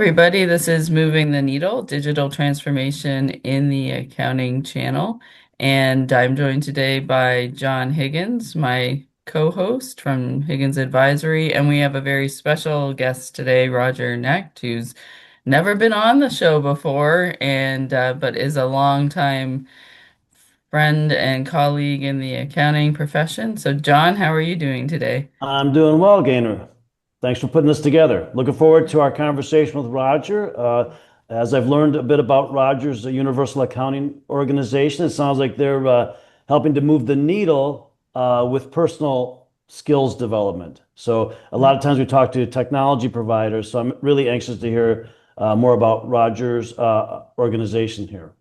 Everybody, this is Moving the Needle, digital transformation in the accounting channel. And I'm joined today by John Higgins, my co-host from Higgins Advisory. And we have a very special guest today, Roger Knecht, who's never been on the show before and but is a longtime friend and colleague in the accounting profession. So, John, how are you doing today? I'm doing well, Gaynor. Thanks for putting this together. Looking forward to our conversation with Roger. As I've learned a bit about Roger's Universal Accounting Organization, it sounds like they're helping to move the needle with personal skills development. So a lot of times we talk to technology providers, so I'm really anxious to hear more about Roger's organization here.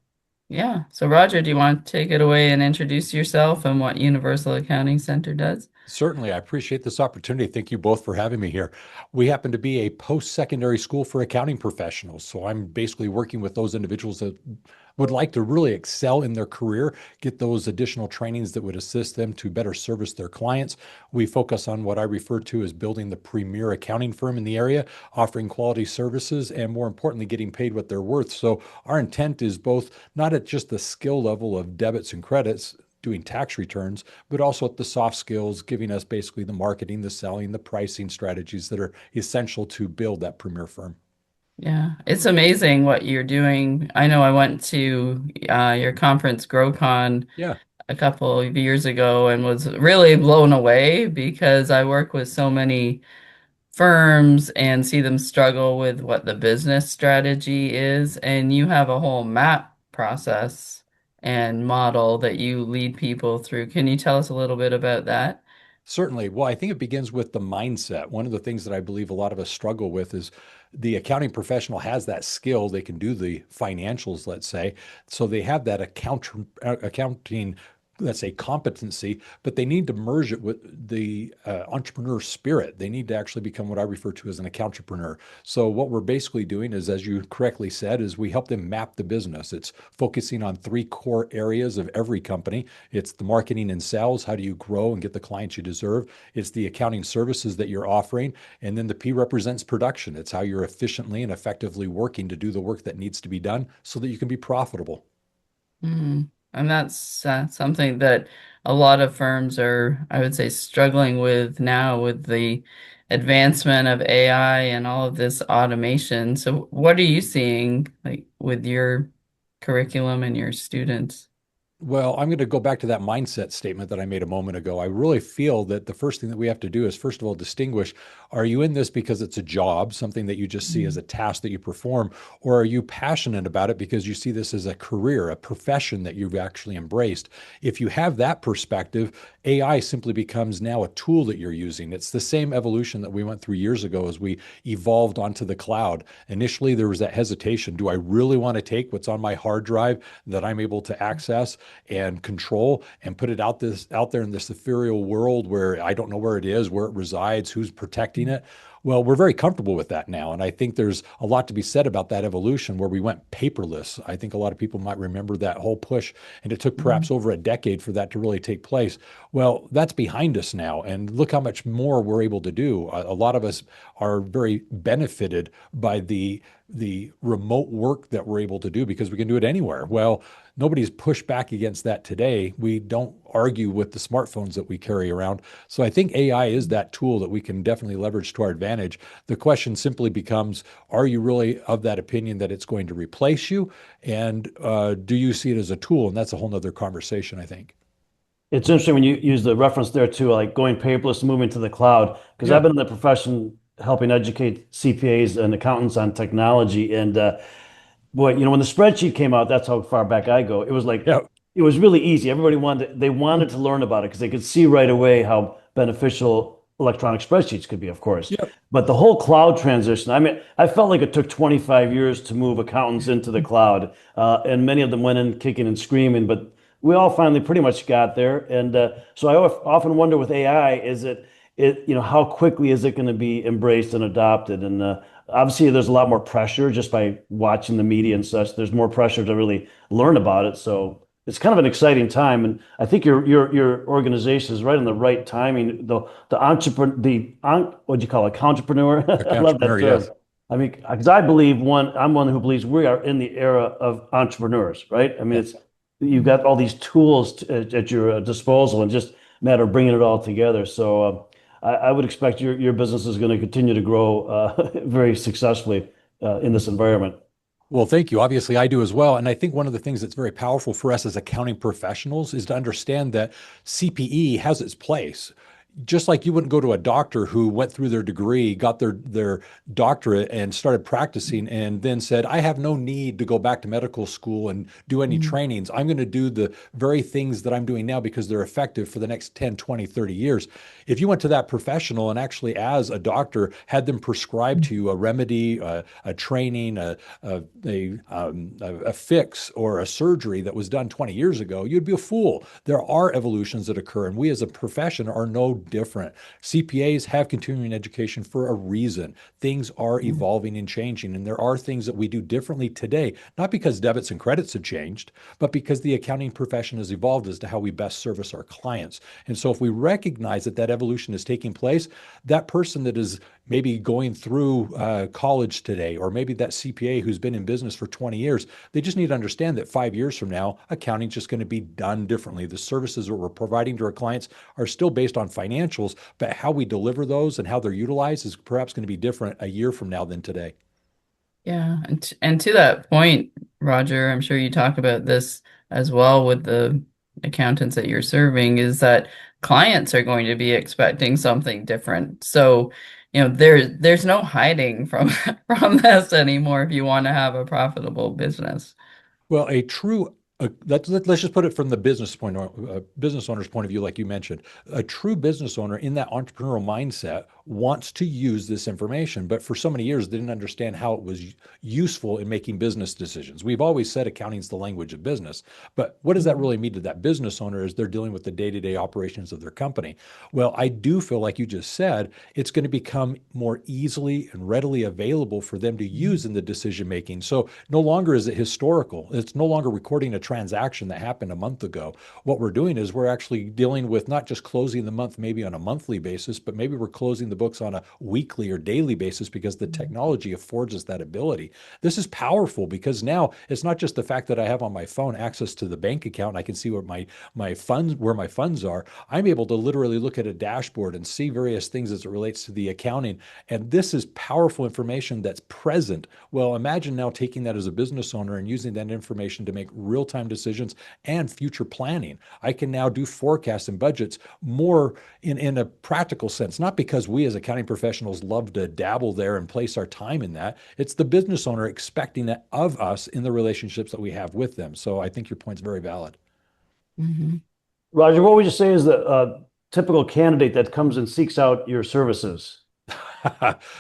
Yeah. So, Roger, do you want to take it away and introduce yourself and what Universal Accounting Center does? Certainly, I appreciate this opportunity. Thank you both for having me here. We happen to be a post-secondary school for accounting professionals. So I'm basically working with those individuals that would like to really excel in their career, get those additional trainings that would assist them to better service their clients. We focus on what I refer to as building the premier accounting firm in the area, offering quality services, and more importantly, getting paid what they're worth. So our intent is both not at just the skill level of debits and credits, doing tax returns, but also at the soft skills, giving us basically the marketing, the selling, the pricing strategies that are essential to build that premier firm. Yeah, it's amazing what you're doing. I know I went to your conference, GrowCon, Yeah, a couple of years ago and was really blown away because I work with so many firms and see them struggle with what the business strategy is. And you have a whole map process and model that you lead people through. Can you tell us a little bit about that? certainly. Well, I think it begins with the mindset. One of the things that I believe a lot of us struggle with is the accounting professional has that skill. They can do the financials, let's say. So they have that accounting, let's say, competency, but they need to merge it with the entrepreneur spirit. They need to actually become what I refer to as an accountpreneur. So what we're basically doing is, as you correctly said, is we help them map the business. It's focusing on three core areas of every company. It's the marketing and sales. How do you grow and get the clients you deserve? It's the accounting services that you're offering. And then the P represents production. It's how you're efficiently and effectively working to do the work that needs to be done so that you can be profitable. Mm. And that's something that a lot of firms are, I would say, struggling with now with the advancement of AI and all of this automation. So, what are you seeing like with your curriculum and your students? Well, I'm going to go back to that mindset statement that I made a moment ago. I really feel that the first thing that we have to do is, first of all, distinguish, are you in this because it's a job, something that you just see as Mm. a task that you perform, or are you passionate about it because you see this as a career, a profession that you've actually embraced? If you have that perspective, AI simply becomes now a tool that you're using. It's the same evolution that we went through years ago as we evolved onto the cloud. Initially, there was that hesitation. Do I really want to take what's on my hard drive that I'm able to access and control and put it out there in this ethereal world where I don't know where it is, where it resides, who's protecting it? Well, we're very comfortable with that now. And I think there's a lot to be said about that evolution where we went paperless. I think a lot of people might remember that whole push, and it took perhaps over a decade for that to really take place. Well, that's behind us now. And look how much more we're able to do. A lot of us are very benefited by the remote work that we're able to do because we can do it anywhere. Well, nobody's pushed back against that today. We don't argue with the smartphones that we carry around. So I think AI is that tool that we can definitely leverage to our advantage. The question simply becomes, are you really of that opinion that it's going to replace you? And do you see it as a tool? And that's a whole nother conversation, I think. It's interesting when you use the reference there to like going paperless, moving to the cloud, because I've Yeah. been in the profession helping educate CPAs and accountants on technology. And boy, when the spreadsheet came out, that's how far back I go. It was like Yeah. it was really easy. They wanted to learn about it because they could see right away how beneficial electronic spreadsheets could be, of course. Yeah. But the whole cloud transition, I mean, I felt like it took 25 years to move accountants into the cloud, and many of them went in kicking and screaming, but we all finally pretty much got there. And so I often wonder with AI, how quickly is it going to be embraced and adopted? And obviously, there's a lot more pressure just by watching the media and such. There's more pressure to really learn about it. So it's kind of an exciting time, and I think your organization is right on the right timing. The entrepreneur, what do you call it, entrepreneur? I love that Accountpreneur, term. yes. I mean, because I believe I'm one who believes we are in the era of entrepreneurs, right? I mean, Yeah. it's you've got all these tools at your disposal, and just a matter of bringing it all together. So I would expect your business is going to continue to grow very successfully in this environment. Well, thank you. Obviously, I do as well. And I think one of the things that's very powerful for us as accounting professionals is to understand that CPE has its place. Just like you wouldn't go to a doctor who went through their degree, got their doctorate, and started practicing, and then said, I have no need to go back to medical school and do any Mhm. trainings. I'm going to do the very things that I'm doing now because they're effective for the next 10, 20, 30 years. If you went to that professional and actually, as a doctor, had them prescribe to you a remedy, a training, a fix, or a surgery that was done 20 years ago, you'd be a fool. There are evolutions that occur, and we as a profession are no different. CPAs have continuing education for a reason. Things are evolving and changing, and there are things that we do differently today, not because debits and credits have changed, but because the accounting profession has evolved as to how we best service our clients. And so if we recognize that that evolution is taking place, that person that is maybe going through college today, or maybe that CPA who's been in business for 20 years, they just need to understand that 5 years from now, accounting is just going to be done differently. The services that we're providing to our clients are still based on financials, but how we deliver those and how they're utilized is perhaps going to be different a year from now than today. Yeah, and to that point, Roger, I'm sure you talk about this as well with the accountants that you're serving, is that clients are going to be expecting something different. So, there's no hiding from from this anymore if you want to have a profitable business. Well, let's just put it from the business owner's point of view, like you mentioned. A true business owner in that entrepreneurial mindset wants to use this information, but for so many years they didn't understand how it was useful in making business decisions. We've always said accounting is the language of business, but what does that Mhm. really mean to that business owner as they're dealing with the day-to-day operations of their company? Well, I do feel like you just said it's going to become more easily and readily available for them to use in the decision making. So no longer is it historical. It's no longer recording a transaction that happened a month ago. What we're doing is we're actually dealing with not just closing the month maybe on a monthly basis, but maybe we're closing the books on a weekly or daily basis because the technology affords us that ability. This is powerful because now it's not just the fact that I have on my phone access to the bank account and I can see where my funds are. I'm able to literally look at a dashboard and see various things as it relates to the accounting. And this is powerful information that's present. Well, imagine now taking that as a business owner and using that information to make real-time decisions and future planning. I can now do forecasts and budgets more in a practical sense, not because we as accounting professionals love to dabble there and place our time in that. It's the business owner expecting that of us in the relationships that we have with them. So I think your point's very valid. Mhm. Roger, what would you say is the typical candidate that comes and seeks out your services?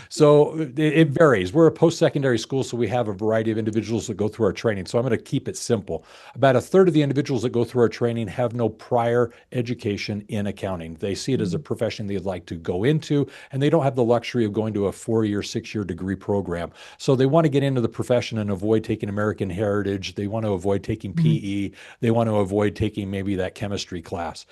So it varies. We're a post-secondary school, so we have a variety of individuals that go through our training. So I'm going to keep it simple. About a third of the individuals that go through our training have no prior education in accounting. They see it as a profession they'd like to go into, and they don't have the luxury of going to a 4-year, 6-year degree program. So they want to get into the profession and avoid taking American Heritage. They want to avoid taking Mhm. PE. They want to avoid taking maybe that chemistry class.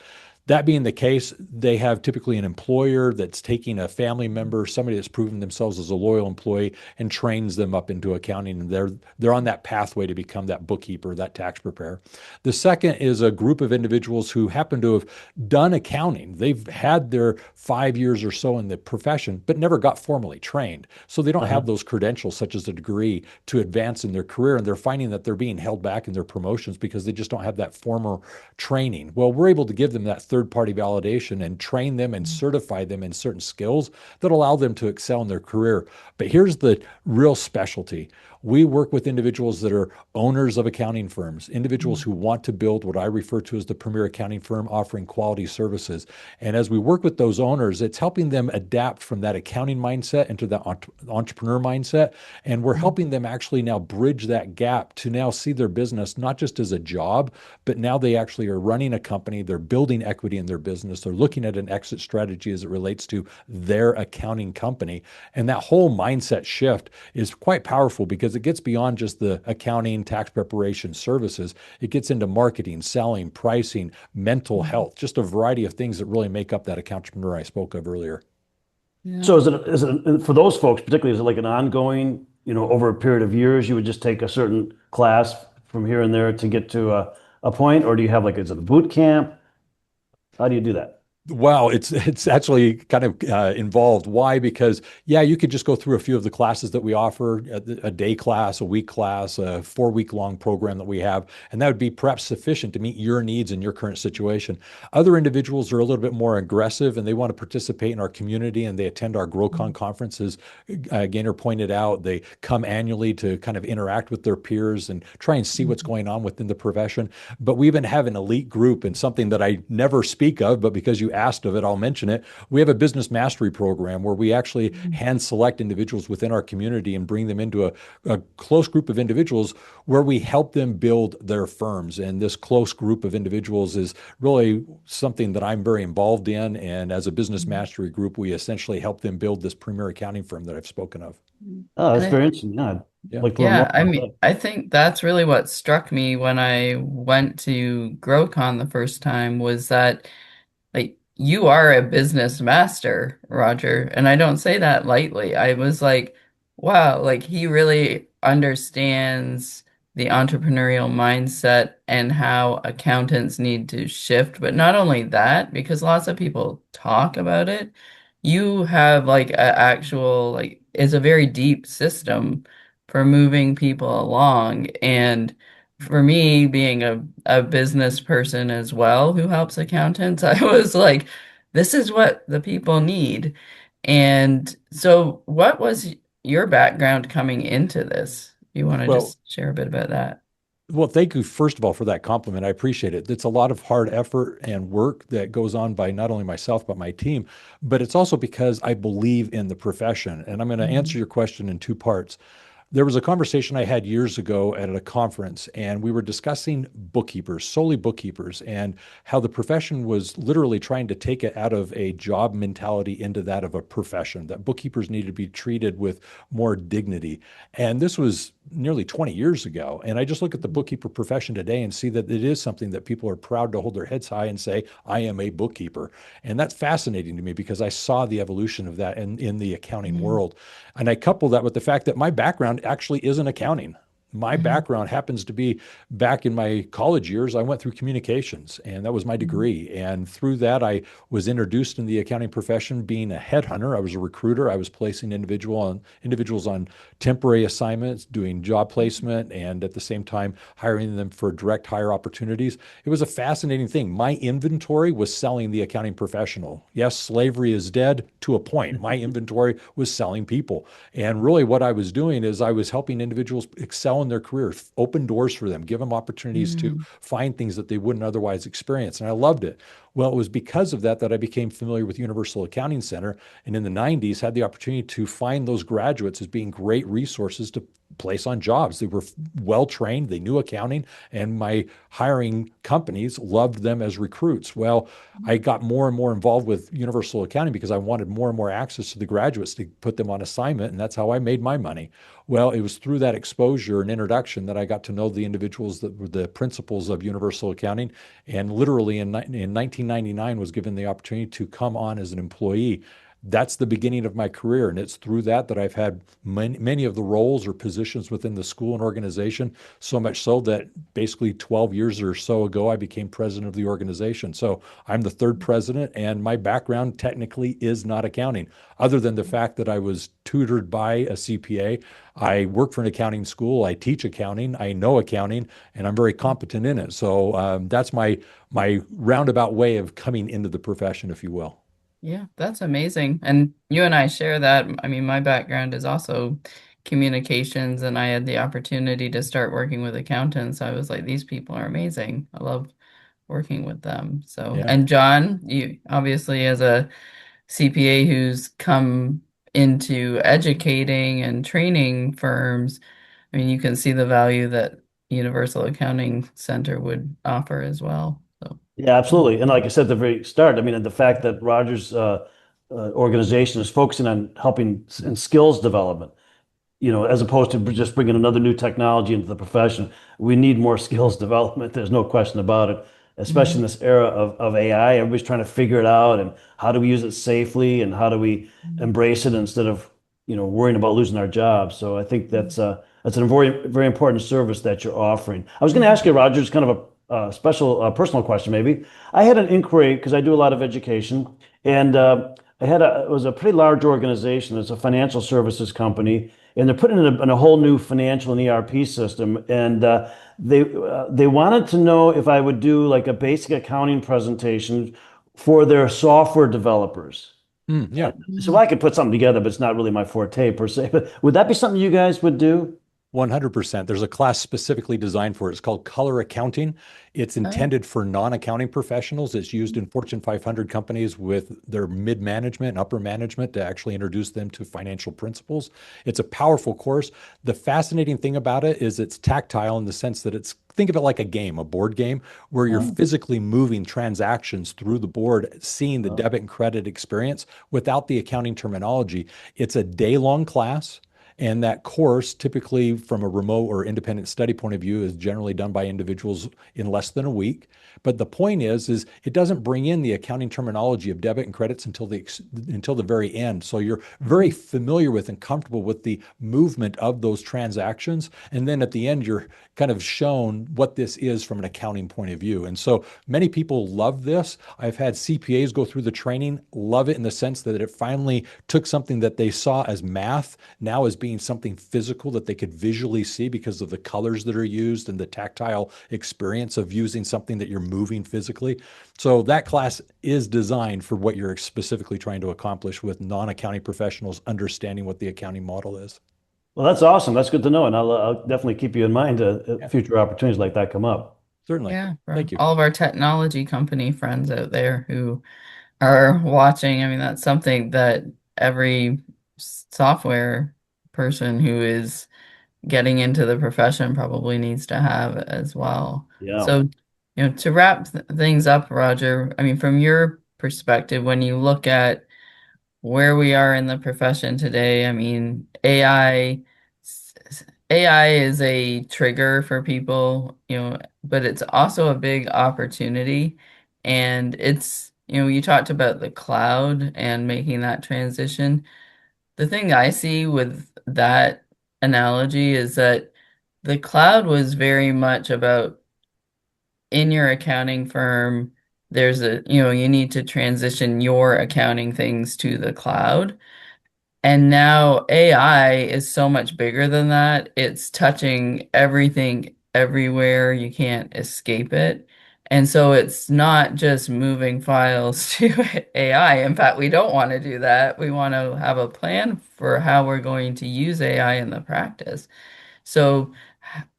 That being the case, they have typically an employer that's taking a family member, somebody that's proven themselves as a loyal employee, and trains them up into accounting. And they're on that pathway to become that bookkeeper, that tax preparer. The second is a group of individuals who happen to have done accounting. They've had their 5 years or so in the profession, but never got formally trained. So they don't have Uh-huh. those credentials, such as a degree, to advance in their career. And they're finding that they're being held back in their promotions because they just don't have that formal training. Well, we're able to give them that third party validation and train them and certify them in certain skills that allow them to excel in their career. But here's the real specialty. We work with individuals that are owners of accounting firms, individuals who want to build what I refer to as the premier accounting firm offering quality services. And as we work with those owners, it's helping them adapt from that accounting mindset into that entrepreneur mindset. And we're helping them actually now bridge that gap to now see their business not just as a job, but now they actually are running a company. They're building equity in their business. They're looking at an exit strategy as it relates to their accounting company. And that whole mindset shift is quite powerful because it gets beyond just the accounting, tax preparation services. It gets into marketing, selling, pricing, mental health, just a variety of things that really make up that entrepreneur I spoke of earlier. Yeah. So is it for those folks particularly, is it like an ongoing, over a period of years, you would just take a certain class from here and there to get to a point, or do you have like, is it a boot camp? How do you do that? Wow, it's actually kind of involved. Why? Because yeah, you could just go through a few of the classes that we offer, a day class, a week class, a 4 week long program that we have, and that would be perhaps sufficient to meet your needs in your current situation. Other individuals are a little bit more aggressive and they want to participate in our community and they attend our GrowCon conferences. Gaynor pointed out they come annually to kind of interact with their peers and try and see what's going on within the profession. But we even have an elite group, and something that I never speak of, but because you asked of it, I'll mention it. We have a business mastery program where we actually hand select individuals within our community and bring them into a close group of individuals where we help them build their firms. And this close group of individuals is really something that I'm very involved in. And as a business mastery group, we essentially help them build this premier accounting firm that I've spoken of. Oh, And that's very interesting. Yeah, I'd Yeah. like to learn more yeah, I about mean, that. I think that's really what struck me when I went to GrowCon the first time was that like you are a business master, Roger, and I don't say that lightly. I was like, wow, like he really understands the entrepreneurial mindset and how accountants need to shift. But not only that, because lots of people talk about it, you have like a actual like is a very deep system for moving people along. And for me, being a business person as well who helps accountants, I was like, this is what the people need. And so, what was your background coming into this? You want to Well, just share a bit about that? Well, thank you, first of all, for that compliment. I appreciate it. It's a lot of hard effort and work that goes on by not only myself, but my team, but it's also because I believe in the profession. And I'm going to answer Mhm. your question in two parts. There was a conversation I had years ago at a conference, and we were discussing bookkeepers, solely bookkeepers, and how the profession was literally trying to take it out of a job mentality into that of a profession, that bookkeepers needed to be treated with more dignity. And this was nearly 20 years ago. And I just look at the bookkeeper profession today and see that it is something that people are proud to hold their heads high and say, I am a bookkeeper. And that's fascinating to me because I saw the evolution of that in the accounting Mhm. world. And I couple that with the fact that my background actually isn't accounting. My Mhm. background happens to be back in my college years. I went through communications, and that was my Mhm. degree. And through that, I was introduced in the accounting profession being a headhunter. I was a recruiter. I was placing individuals on temporary assignments, doing job placement, and at the same time, hiring them for direct hire opportunities. It was a fascinating thing. My inventory was selling the accounting professional. Yes, slavery is dead to a point. My inventory was selling people. And really, what I was doing is I was helping individuals excel in their career, open doors for them, give them opportunities to Mhm. find things that they wouldn't otherwise experience. And I loved it. Well, it was because of that that I became familiar with Universal Accounting Center. And in the 90s, had the opportunity to find those graduates as being great resources to place on jobs. They were well trained, they knew accounting, and my hiring companies loved them as recruits. Well, I got more and more involved with Universal Accounting because I wanted more and more access to the graduates to put them on assignment, and that's how I made my money. Well, it was through that exposure and introduction that I got to know the individuals that were the principals of Universal Accounting, and literally in 1999 was given the opportunity to come on as an employee. That's the beginning of my career, and it's through that that I've had many of the roles or positions within the school and organization, so much so that basically 12 years or so ago I became president of the organization. So I'm the third president, and my background technically is not accounting, other than the fact that I was tutored by a CPA. I work for an accounting school. I teach accounting. I know accounting, and I'm very competent in it. So that's my roundabout way of coming into the profession, if you will. Yeah, that's amazing. And you and I share that. I mean, my background is also communications, and I had the opportunity to start working with accountants. I was like, these people are amazing. I love working with them. So, Yeah. and John, you obviously as a CPA who's come into educating and training firms, I mean, you can see the value that Universal Accounting Center would offer as well. So, Yeah, absolutely. And like I said at the very start, I mean, the fact that Rogers' organization is focusing on helping in skills development, as opposed to just bringing another new technology into the profession. We need more skills development. There's no question about it. especially in Mhm. this era of AI. Everybody's trying to figure it out and how do we use it safely and how do we embrace it instead of, worrying about losing our jobs. So I think that's a very, very important service that you're offering. I was going to ask you, Mhm. Roger, just kind of a special personal question, maybe. I had an inquiry because I do a lot of education, and it was a pretty large organization. It's a financial services company, and they're putting in a whole new financial and ERP system. And they wanted to know if I would do like a basic accounting presentation for their software developers. Yeah. So I could put something together, but it's not really my forte per se. But would that be something you guys would do? 100%. There's a class specifically designed for it. It's called color accounting. It's Oh. intended for non-accounting professionals. It's used in Fortune 500 companies with their mid-management and upper management to actually introduce them to financial principles. It's a powerful course. The fascinating thing about it is it's tactile in the sense that think of it like a game, a board game, where you're Uh, physically moving transactions through the board, seeing the uh, debit and credit experience without the accounting terminology. It's a day-long class. And that course, typically from a remote or independent study point of view, is generally done by individuals in less than a week. But the point is it doesn't bring in the accounting terminology of debit and credits until the very end. So you're very familiar with and comfortable with the movement of those transactions. And then at the end, you're kind of shown what this is from an accounting point of view. And so many people love this. I've had CPAs go through the training, love it in the sense that it finally took something that they saw as math now as being something physical that they could visually see because of the colors that are used and the tactile experience of using something that you're moving physically. So that class is designed for what you're specifically trying to accomplish with non-accounting professionals understanding what the accounting model is. well, that's awesome. That's good to know, and I'll definitely keep you in mind Yeah, future opportunities like that come up. certainly. Yeah, for Thank you. all of our technology company friends out there who are watching, I mean, that's something that every software person who is getting into the profession probably needs to have as well. Yeah. So, to wrap things up, Roger, I mean, from your perspective, when you look at where we are in the profession today, I mean, AI is a trigger for people, but it's also a big opportunity. And you talked about the cloud and making that transition. The thing I see with that analogy is that the cloud was very much about in your accounting firm, you need to transition your accounting things to the cloud. And now AI is so much bigger than that. It's touching everything everywhere. You can't escape it. And so it's not just moving files to AI. In fact, we don't want to do that. We want to have a plan for how we're going to use AI in the practice. So,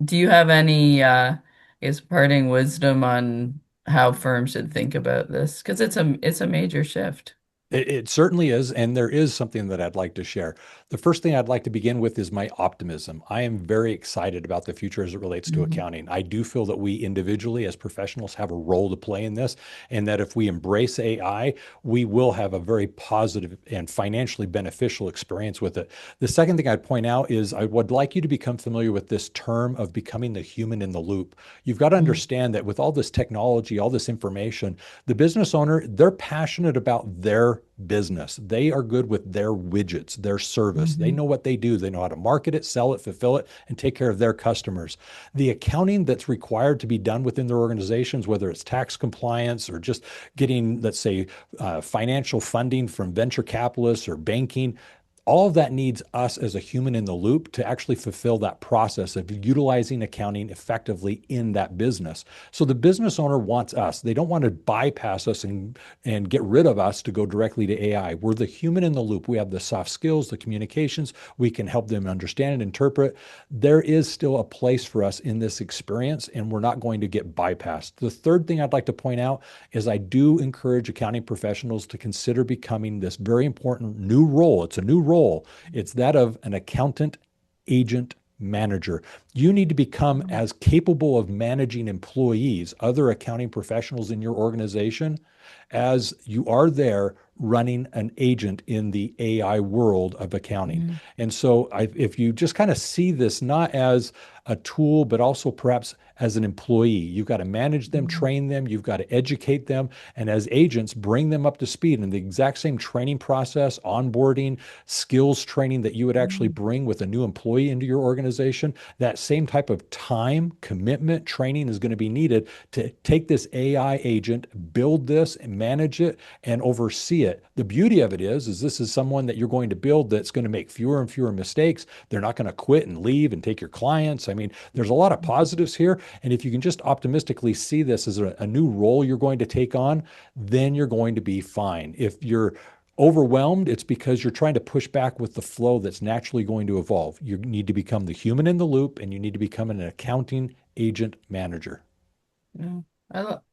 do you have any, I guess, parting wisdom on how firms should think about this? Because it's a major shift. It certainly is. And there is something that I'd like to share. The first thing I'd like to begin with is my optimism. I am very excited about the future as it relates to Mhm. accounting. I do feel that we individually, as professionals, have a role to play in this, and that if we embrace AI, we will have a very positive and financially beneficial experience with it. The second thing I'd point out is I would like you to become familiar with this term of becoming the human in the loop. You've got to Mhm. understand that with all this technology, all this information, the business owner, they're passionate about their business. They are good with their widgets, their service. They Mhm. know what they do. They know how to market it, sell it, fulfill it, and take care of their customers. The accounting that's required to be done within their organizations, whether it's tax compliance or just getting, let's say, financial funding from venture capitalists or banking, all of that needs us as a human in the loop to actually fulfill that process of utilizing accounting effectively in that business. So the business owner wants us. They don't want to bypass us and get rid of us to go directly to AI. We're the human in the loop. We have the soft skills, the communications. We can help them understand and interpret. There is still a place for us in this experience, and we're not going to get bypassed. The third thing I'd like to point out is I do encourage accounting professionals to consider becoming this very important new role. It's a new role. It's that of an accountant, agent, manager. You need to become as capable of managing employees, other accounting professionals in your organization, as you are there running an agent in the AI world of accounting. Mhm. And so, if you just kind of see this not as a tool, but also perhaps as an employee. You've got to manage them, Mhm. train them, you've got to educate them, and as agents, bring them up to speed in the exact same training process, onboarding, skills training that you would actually Mhm. bring with a new employee into your organization. That same type of time, commitment, training is going to be needed to take this AI agent, build this and manage it and oversee it. The beauty of it is this is someone that you're going to build that's going to make fewer and fewer mistakes. They're not going to quit and leave and take your clients. I mean, there's a lot of positives here. And if you can just optimistically see this as a new role you're going to take on, then you're going to be fine. If you're overwhelmed, it's because you're trying to push back with the flow that's naturally going to evolve. You need to become the human in the loop, and you need to become an accounting agent manager. Yeah.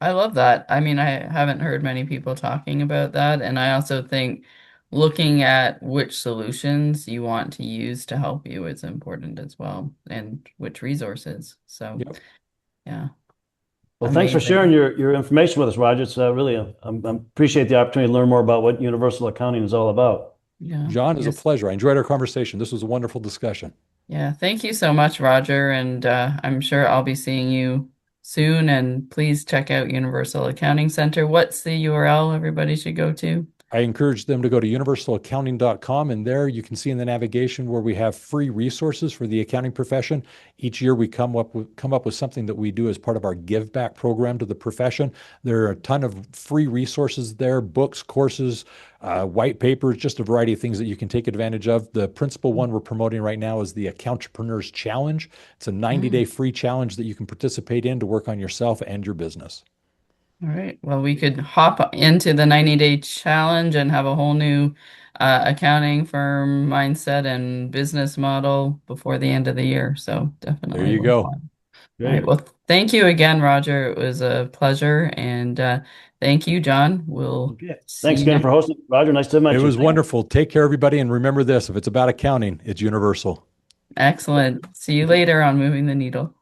I love that. I mean, I haven't heard many people talking about that, and I also think looking at which solutions you want to use to help you is important as well, and which resources. So, Yep. yeah, Well, thanks for sharing amazing. your information with us, Roger. It's really, appreciate the opportunity to learn more about what universal accounting is all about. Yeah. John, it was a Yes. pleasure. I enjoyed our conversation. This was a wonderful discussion. Yeah. Thank you so much, Roger, and I'm sure I'll be seeing you soon. And please check out Universal Accounting Center. What's the URL everybody should go to? I encourage them to go to universalaccounting.com, and there you can see in the navigation where we have free resources for the accounting profession. Each year we come up with something that we do as part of our give back program to the profession. There are a ton of free resources there, books, courses, white papers, just a variety of things that you can take advantage of. The principal one we're promoting right now is the Accountpreneurs Challenge. It's a 90-day Mm. free challenge that you can participate in to work on yourself and your business. All right. Well, we could hop into the 90-day challenge and have a whole new accounting firm mindset and business model before the end of the year. So There definitely you worthwhile. go. All right. Great. Well, thank you again, Roger. It was a pleasure. And thank you, John. We'll Okay. see Thanks you again next. for hosting, Roger. Nice to It meet you. was wonderful. Take care, everybody. And remember this, if it's about accounting, it's universal. Excellent. See you later on Moving the Needle.